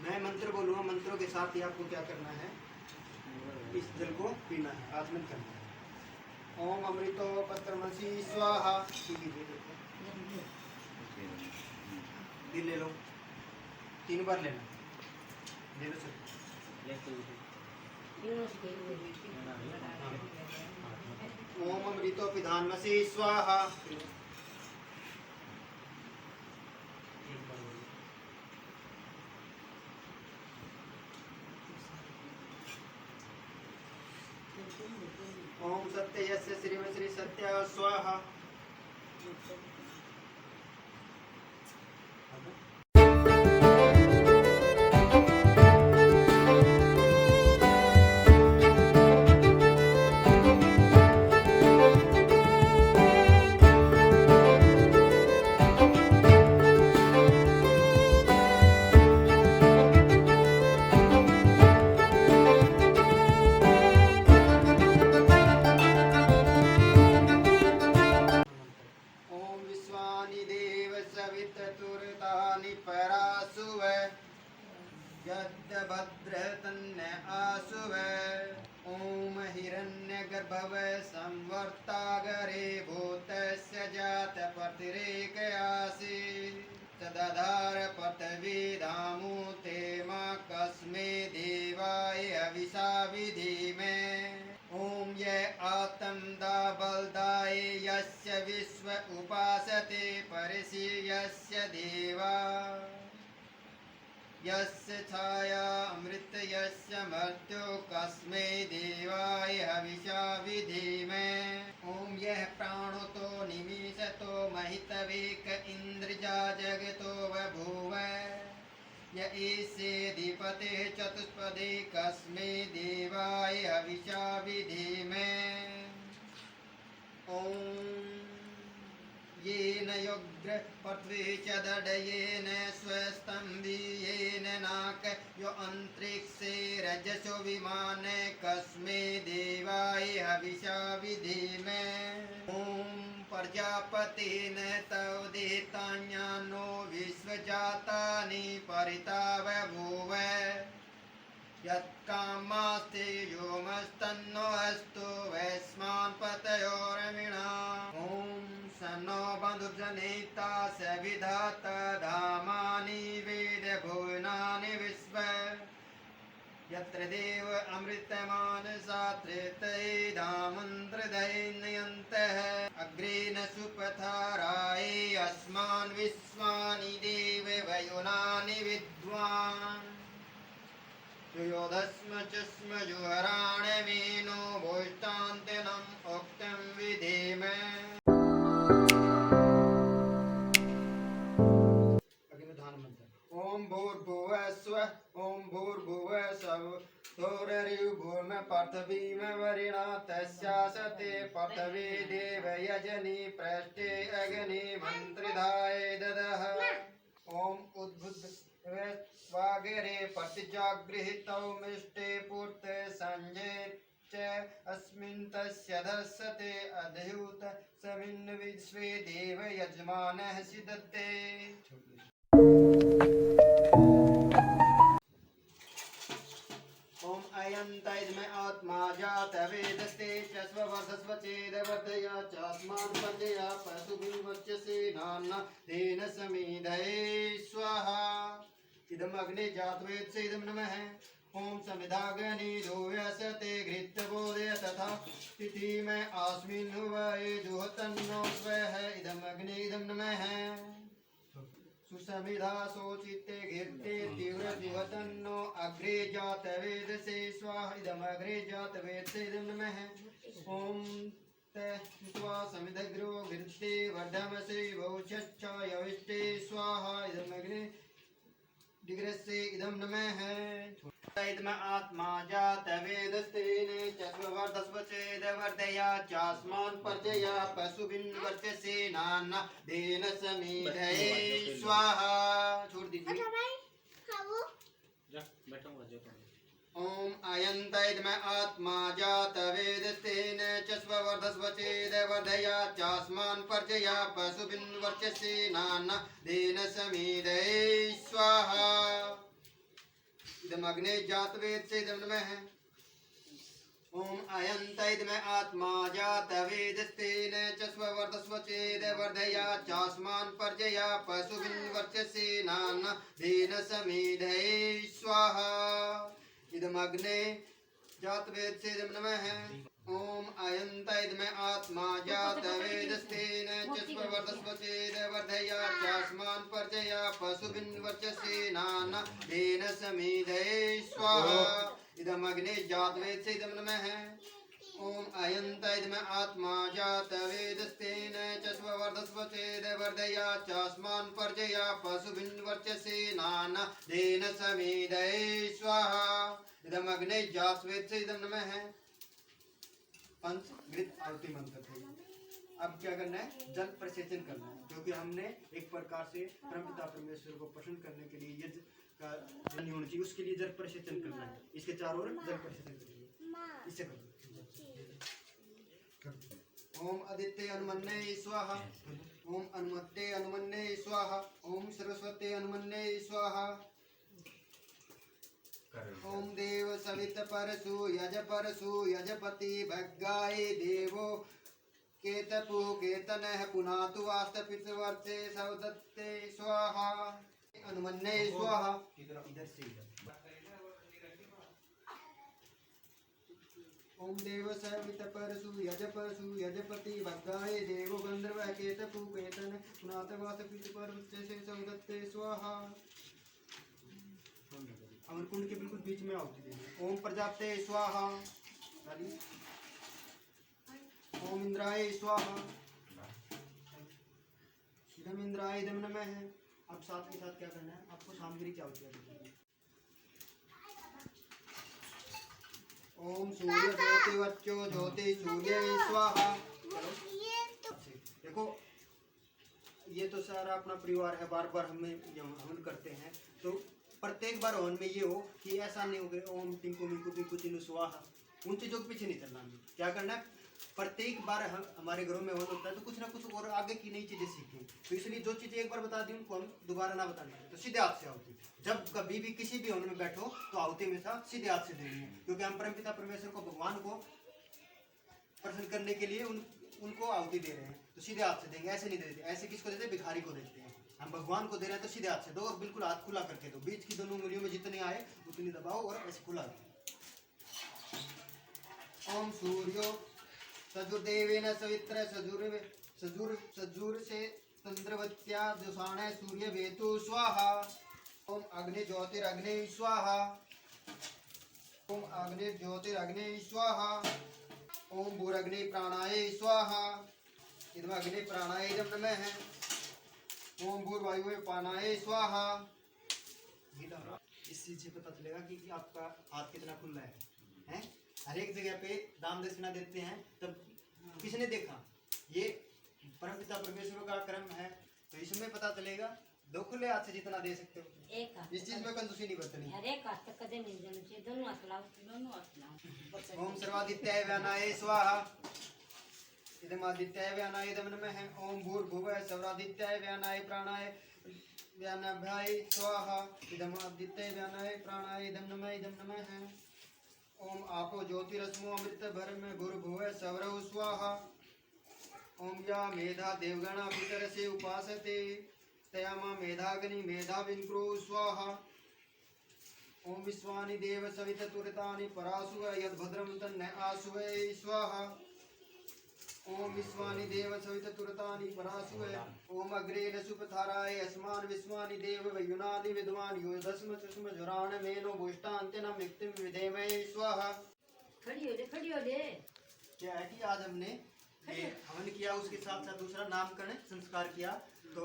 मैं मंत्र बोलूँगा, मंत्रों के साथ ही आपको क्या करना है, इस जल को पीना है, आचमन करना है। ओम अमृतो पत्रमसी स्वाहा। दिल ले लो, 3 बार लेना, ले लो सर। ओम अमृतो पिधानमसी स्वाहा। ओम सत्य यस्य श्री श्री सत्य स्वाहा। भद्रतन्य आसुव। ओम हिरण्यगर्भव संवर्तागरे भूतस्य जातपतिरेकयासि तदधार पृथ्वी धामु ते मा कस्मे देवाय हविषा विधीमे। ओम ये आत्म दा बलदाय यस्य विश्व उपासते परिषि यस्य देवा यस्य छाया अमृत यस्य मर्त्यो कस्मै देवाय हविषा विधीमे। ओम यह प्राणो तो निमिषतो महितवेक इंद्रजा जगतो बभूव य एषे दीपते चतुष्पदे कस्मै देवाय हविषा विधीमे। ओम येन युग्र पृथ्वी च दडयेन स्वस्तंभियेन नाक यो अंतरिक्षे रजसो विमाने कस्मै देवाय हविषा विधीमे। ओम प्रजापतेन तव देतान्यानो विश्वजातानि परिता बभूव यत्कामास्ते योमस्तन्नो अस्तु वैस्मान् पतयोरमिणा। ओम सन्नो बन्धुर्जनिता सविधाता धामानि वेद भुवनानि विश्व यत्र देव अमृतमानसा त्रेतये धामन्त्रदैन्यन्तः अग्रे न सुपथाराये अस्मान् विश्वानि देव वयुनानि विद्वान् योधस्म च स्म जुहराणमेनो भोष्टान्तिनम् उक्तं विधीमे। ओम भूर्भुवः स्वः ओम भूर्भुवः स्वः पृथ्वीम वरिणा तस्यासते पृथ्वी देव यजनी पृष्ठे अग्नि मंत्रिधाय ददः। ओम उद्भुत स्वागरे प्रतिजागृहितौ मिष्टे पूर्ते संजय च अस्मिन् तस्य धस्सते अधयूत समिन् विश्वे देव यजमानः सिद्धते। ओम अयंतैद्मे आत्मा जात वेदस्ते च स्ववर्धस्व चेदवर्धया चास्मान् पञ्जया पशुभिर्वच्यसे नाम्ना तेन समीधये स्वाहा। इदम् अग्ने जातवेत्स इदं नमः। ओम समिधाग्नि दोव्यसते घृतबोधय तथा तिथि में आस्मिन् हुवये जुहतन्नो स्वः इदम् अग्ने इदं नमः। सुसमिधा सोचिते घृते तीव्र जुहतन्नो अग्रे जात वेदसे स्वाहा इदम् अग्रे जात वेदसे इदं नमः। ओम त्वा समिधग्रो घृते वर्धमसे वौचच्छायविष्टे स्वाहा इदम् अग्ने दिग्रसे इदं नमः। इदम् आत्मा जात वेदस्तेन चत्वर्धस्व चेदवर्धया चास्मान् पर्जया पशुभिन् वर्चसे नाना देन समीधये स्वाहा। छोड़ दीजिए। ओम अयंतैद्मे आत्मा जात वेदस्तेन च स्ववर्धस्व चेदवर्धया चास्मान् पर्जया पशुभिन् वर्चसे नाना देन समीधये स्वाहा। इदमग्ने जात वेद से इदम नमः। ओम अयंत इदमे आत्मा जात वेदस्तेन च स्ववर्धस्व चेद वर्धया चास्मान् पर्जया पशुभिन् वर्चसेनान् धेन समेधये स्वाहा। इदमग्ने जात वेद से इदम नमः। ओम अयंत इदमे आत्मा जात वेदस्तेन च स्ववर्धस्व चेद वर्धया चास्मान् पर्जया पशुभिन् वर्चसेनान् धेन समेधये स्वाहा। इदमग्ने जात वेद से इदम नमः। ओम अयंत इदमे आत्मा जात वेदस्तेन च स्ववर्धस्व चेद वर्धया चास्मान् पर्जया पशुभिन् वर्चसेनान् धेन समेधये स्वाहा। इदमग्ने जात वेद से इदम नमः। पंचघृत आहुति मंत्र थे। अब क्या करना है? जल प्रसेचन करना है, क्योंकि हमने एक प्रकार से परमपिता परमेश्वर को प्रसन्न करने के लिए यज्ञ का जल होना चाहिए, उसके लिए जल प्रसेचन करना है। इसके चारों ओर जल प्रसेचन करिए, इससे करो। ओम आदित्य अनुमन्ये स्वाहा। ओम अनुमत्ते अनुमन्ये स्वाहा। ओम सरस्वती अनुमन्ये स्वाहा। ओम देव सवित परसु यजपति भग्गाय देवो केतपु केतनः पुनातु वास्तपितवर्ते सवदत्ते स्वाहा। अनुमन्ये स्वाहा। इधर से ओम देव सवित परसु यजपति भग्गाय देवो गंधर्व केतपु केतन पुनातु वास्तपितवर्ते सवदत्ते स्वाहा। अमरकुंड के बिल्कुल बीच में आहुति देनी। ओम प्रजापते स्वाहा। ओम इंद्राय स्वाहा। इदम इंद्राय इदम नमः। अब साथ के साथ क्या करना है? आपको सामग्री की आवश्यकता है। ओम सूर्य ज्योति वच्चो ज्योति सूर्य स्वाहा। देखो ये तो सारा अपना परिवार है, बार बार हमें हवन करते हैं, तो प्रत्येक बार हवन में ये हो कि ऐसा नहीं हो गया ओम टिंकू मिंकू पिंकू चिन्नू स्वाहा, उन चीजों के पीछे नहीं चलना हमें। क्या करना है? प्रत्येक बार हमारे घरों में हवन होता है तो कुछ ना कुछ और आगे की नई चीजें सीखें। तो इसलिए जो चीजें एक बार बता दी उनको हम दोबारा ना बताना है। तो सीधे हाथ से आहुति, जब कभी भी किसी भी हवन में बैठो तो आहुति हमेशा सीधे हाथ से देनी है, क्योंकि हम परमपिता परमेश्वर को, भगवान को प्रसन्न करने के लिए उनको आहुति दे रहे हैं। तो सीधे हाथ से देंगे, ऐसे नहीं देते। ऐसे किसको देते? भिखारी को देते हैं। हम भगवान को दे रहे हैं तो सीधे हाथ से दो और बिल्कुल हाथ खुला करके दो। बीच की दोनों उंगलियों में जितने आए उतनी दबाओ और ऐसे खुला दो। ओम सूर्यो सजुर्देवेन सवित्र सजुर से तंद्रवत्या दुषाणे सूर्य वेतु स्वाहा। ओम अग्नि ज्योतिरग्नि स्वाहा। ओम अग्नि ज्योतिरग्नि स्वाहा। ओम भूरग्नि प्राणाय स्वाहा। इदम अग्नि प्राणाय इदम नमः। ओम भूर्वायुवे पानाय स्वाहा। इस चीज से पता चलेगा कि आपका हाथ कितना खुला है? हर एक जगह पे दान दक्षिणा देते हैं, तब किसने देखा? ये परमपिता परमेश्वर का कर्म है। तो इसमें पता चलेगा दो खुले हाथ से जितना दे सकते हो। इस चीज में कंजूसी नहीं बरतनी। ओम सर्वादित्याय व्यानाय स्वाहा। इदम आदित्याय व्यानाय इदम नमः। ओम भूर्भुवः सर्वादित्याय व्यानाय प्राणाय व्यानाभ्याय स्वाहा। इदम आदित्याय व्यानाय प्राणाय इदम नमः। ओम आपो ज्योतिरस्मो अमृत भरम भूर्भुवः सौरव स्वाहा। ओम या मेधा देवगणा पितरसे उपासते तया मा मेधाग्नि मेधाविन्क्रो स्वाहा। ओम विश्वानि देव सवितुरितानि परासुव यद्भद्रं तन्न आसुवे स्वाहा। ओम विश्वानि देव सवितुरितानि परासुव। ओम अग्रेण सुपथाराय अस्मान् विश्वानि देव वयुनानि विद्वान् यो दस्म चस्म जुराण मेनो भुष्टान्तिन मिक्तिं विधेमहे स्वाहा। खड़ी हो दे। क्या है कि आज हमने हवन किया, उसके साथ साथ दूसरा नामकरण संस्कार किया। तो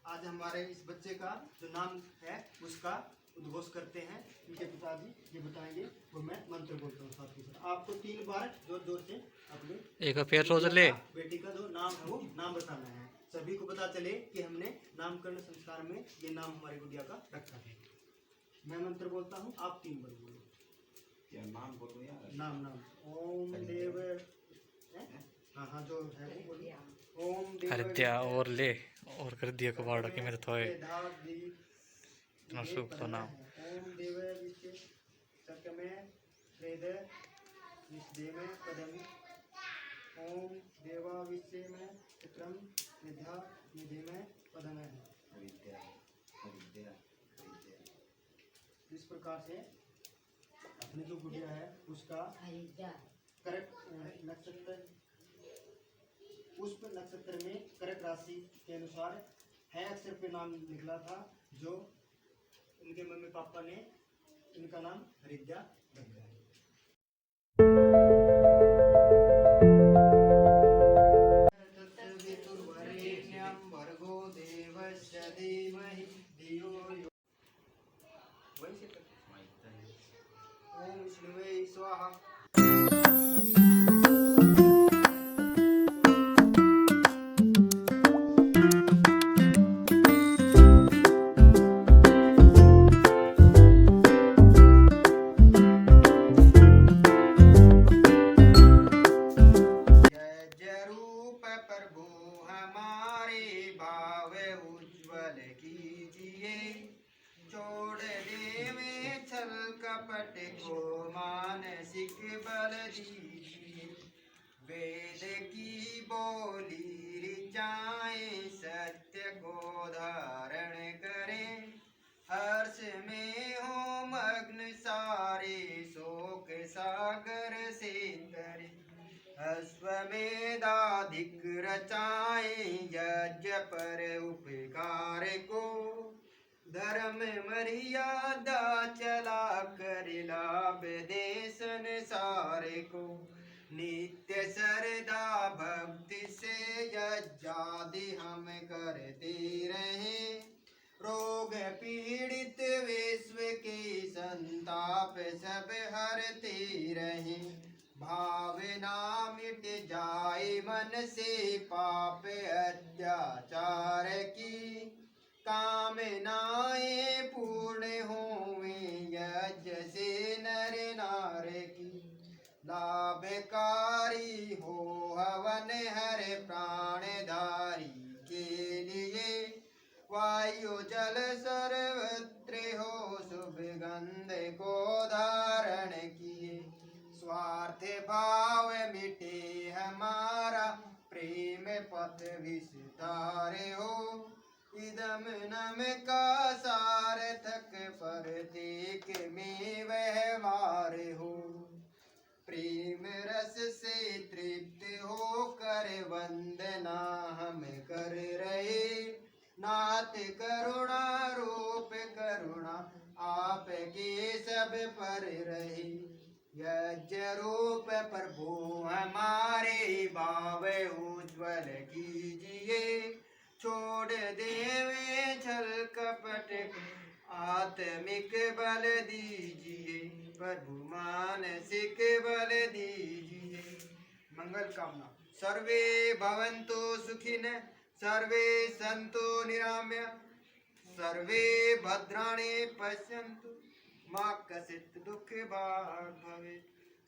आज हमारे इस बच्चे का जो नाम है उसका उद्घोष करते हैं। इनके पिताजी ये बताएंगे, वो मैं मंत्र बोलता हूँ साथ ही साथ। आपको 3 बार जोर जोर से अपने एक पैर रोज ले बेटी का जो नाम है वो नाम बताना है। सभी को पता चले कि हमने नामकरण संस्कार में ये नाम हमारी गुड़िया का रखा है। मैं मंत्र बोलता हूँ, आप 3 बार बोलो। क्या नाम बोलो यार? नाम ओम देव, हाँ जो है वो बोलिए। ओम देव कर दिया और ले और कर दिया कबाड़ के मेरे थोए इतना शुभ तो नाम। ओम देव सत्य में वेद विश्वे में पदम ओम देवा विश्व में चित्रम विद्या निधि में पदम है। अविद्या अविद्या अविद्या। इस प्रकार से अपनी जो गुड़िया है उसका करेक्ट नक्षत्र पुष्प नक्षत्र में करेक्ट राशि के अनुसार है अक्षर पे नाम निकला था, जो उनके मम्मी पापा ने इनका नाम हरिद्या रखा है। तत्सवितुर्वरेण्यं भर्गो देवस्य धीमहि धियो यो वही से ओम विष्णुवे स्वाहा। प्रभु हमारे भाव उज्जवल कीजिए, छोड़ देवे छल कपट को मानसिक बल दीजिए। वेद की बोली ऋचाएं सत्य को धारण करें, हर्ष में हो मग्न सारे शोक सागर से करें। अश्वमेधाधिक रचाएं यज्ञ पर उपकार को, धर्म मर्यादा चला कर लाभ दे संसार को। नित्य श्रद्धा भक्ति से यज्ञादि हम करते रहें, रोग पीड़ित विश्व के संताप सब हरते रहें। भावना मिट जाए मन से पाप अत्याचार की, कामनाएं पूर्ण होवें यज्ञ से नर नार की। लाभकारी हो हवन हर प्राणधारी के लिए, वायु जल सर्वत्र हो शुभ गंध को धारण किए। स्वार्थ भाव मिटे हमारा प्रेम पथ विस्तार हो, इदम नम का सार्थक प्रत्येक में व्यवहार हो। प्रेम रस से तृप्त होकर वंदना हम कर रहे, नाथ करुणा रूप करुणा आपके सब पर रहे। यज्ञ रूप प्रभु हमारे भाव उज्ज्वल कीजिए, छोड़ देवे छल कपट आत्मिक बल दीजिए, प्रभु मानसिक बल दीजिए। मंगल कामना। सर्वे भवन्तु सुखिनः, सर्वे सन्तु निरामया, सर्वे भद्राणि पश्यन्तु, माँ कसित दुख भाग भवे।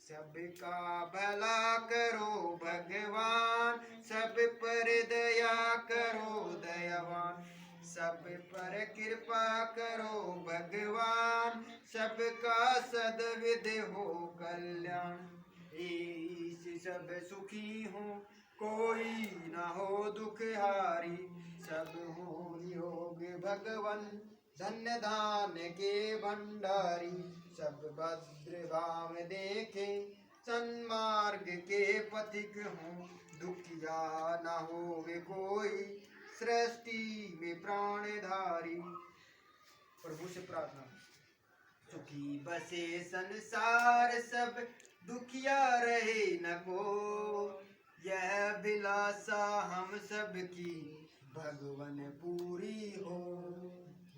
सबका भला करो भगवान, सब पर दया करो दयावान। सब पर कृपा करो भगवान, सबका सद्विधि हो कल्याण। ईश सब सुखी हो, कोई न हो दुखहारी, सब हो निरोग भगवन, धन्य धान के भंडारी। सब भद्र भाव देखे, सन्मार्ग के पथिक हों, दुखिया न होवे कोई, सृष्टि में प्राणधारी। प्रभु से प्रार्थना। सुखी बसे संसार सब, दुखिया रहे न को, यह अभिलाषा हम सब की भगवन पूरी हो।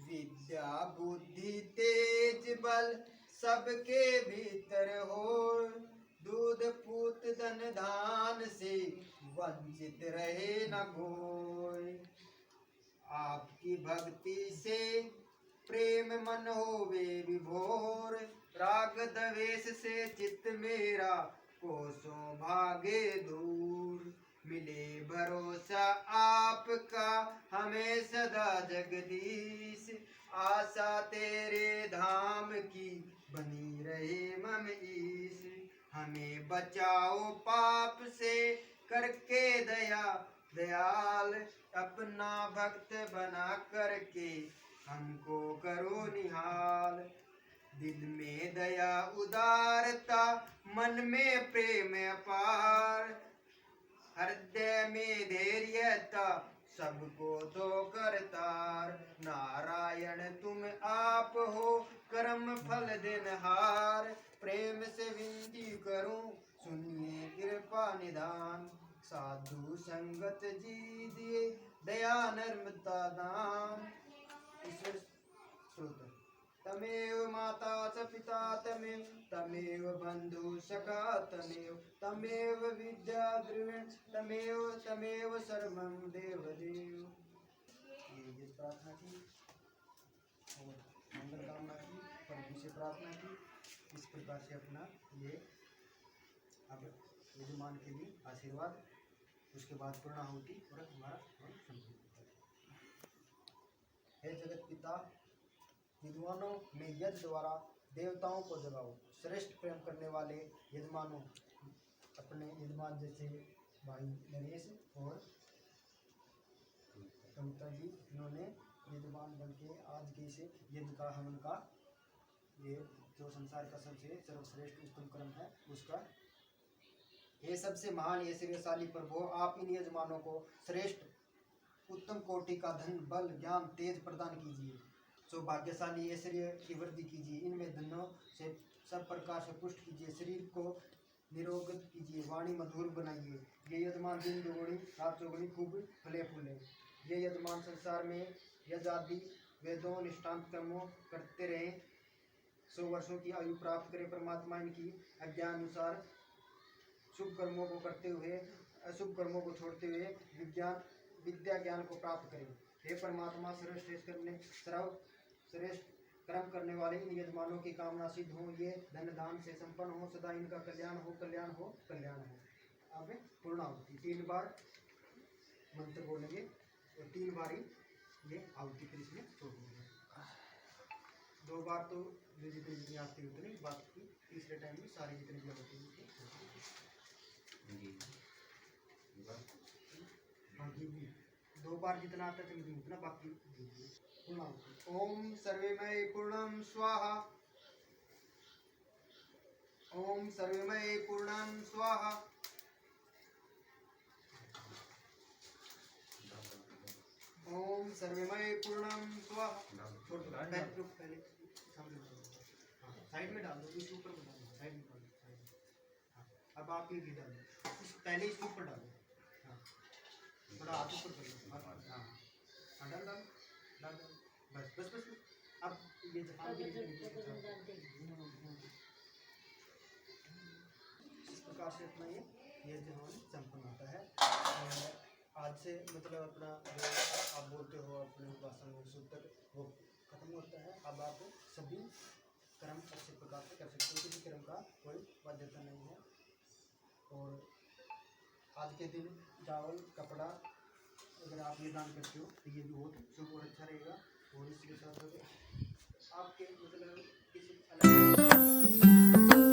विद्या बुद्धि तेज बल सबके भीतर हो, दूध पूत धन धान से वंचित रहे न कोई। आपकी भक्ति से प्रेम मन होवे विभोर, राग द्वेष से चित्त मेरा कोसों भागे दूर। मिले भरोसा आपका हमें सदा जगदीश, आशा तेरे धाम की बनी रहे। हे मम ईश, हमें बचाओ पाप से करके दया दयाल, अपना भक्त बना करके हमको करो निहाल। दिल में दया उदारता, मन में प्रेम अपार, हृदय में धैर्यता, सबको दो करतार। नारायण तुम आप हो, कर्म फल देनहार, प्रेम से विनती करूं, सुनिए कृपा निधान। साधु संगत जी दिए, दया नर्मदा दान। ईश्वर स्तोत्र। तमेव माता च पिता तमेव, तमेव बंधु सखा तमेव, तमेव विद्या द्रविण तमेव, तमेव सर्वं देव देव। ये प्रार्थना की और मंगल कामना की, प्रभु से प्रार्थना की। इस प्रकार से अपना ये अब यजमान के लिए आशीर्वाद, उसके बाद पूर्णाहुति और हमारा संपूर्ण। हे जगत पिता, विद्वानों में यज्ञ द्वारा देवताओं को जगाओ। श्रेष्ठ प्रेम करने वाले यजमानों, अपने यजमान जैसे भाई नरेश और कविता जी, इन्होंने यजमान बन के आज के इस यज्ञ का, हवन का, ये जो संसार का सबसे सर्वश्रेष्ठ उत्तम कर्म है उसका, ये सबसे महान ये श्रेयशाली प्रभु, आप इन यजमानों को श्रेष्ठ उत्तम कोटि का धन बल ज्ञान तेज प्रदान कीजिए। सौभाग्यशाली ऐश्वर्य की वृद्धि कीजिए, इनमें धनों से सब प्रकार से पुष्ट कीजिए, शरीर को निरोगित कीजिए, वाणी मधुर बनाइए। ये यजमान दिन दोगुनी रात चौगुनी खूब फले फूले। ये यजमान संसार में यजादि वेदों निष्ठांत कर्मों करते रहे, 100 वर्षों की आयु प्राप्त करें। परमात्मा इनकी आज्ञानुसार शुभ कर्मों को करते हुए अशुभ कर्मों को छोड़ते हुए विद्या ज्ञान को प्राप्त करें। हे परमात्मा, सर्वश्रेष्ठ कर्म करने वाले इन यजमानों की कामना सिद्ध हो, ये धन दान से संपन्न हो, सदा इनका कल्याण हो कल्याण हो कल्याण हो। अब पूर्णाहुति 3 बार मंत्र बोलेंगे और 3 बार ही ये आहुति फिर इसमें छोड़ देंगे। 2 बार तो जो जितनी जितनी आती उतनी, बाकी तीसरे टाइम में सारी जितनी भी होती है बाकी भी 2 बार जितना आता है उतना बाकी दीजिए। ओम सर्वेमय पूर्णम स्वाहा, ओम सर्वेमय पूर्णम स्वाहा। ओम सर्वेमय पूर्णम स्वाहा। पहले साइड में डाल दो, इसके ऊपर डाल दो, साइड में डाल दो। अब आप ये भी डाल दो, पहले इसके ऊपर डालो, थोड़ा हाथ ऊपर कर लो। हाँ डाल डाल डाल डाल, बस बस बस। अब ये जहाँ भी इस प्रकार से अपना ये जहाँ संपन्न होता है। आज से मतलब अपना जो आप बोलते हो अपने उपासना में सूत्र वो खत्म होता है। अब आप सभी कर्म अच्छे प्रकार से कर सकते हो, किसी कर्म का कोई बाध्यता नहीं है। और आज के दिन चावल कपड़ा अगर आप ये दान करते हो तो ये भी बहुत शुभ और अच्छा रहेगा। और इसके साथ आपके मतलब किसी अलग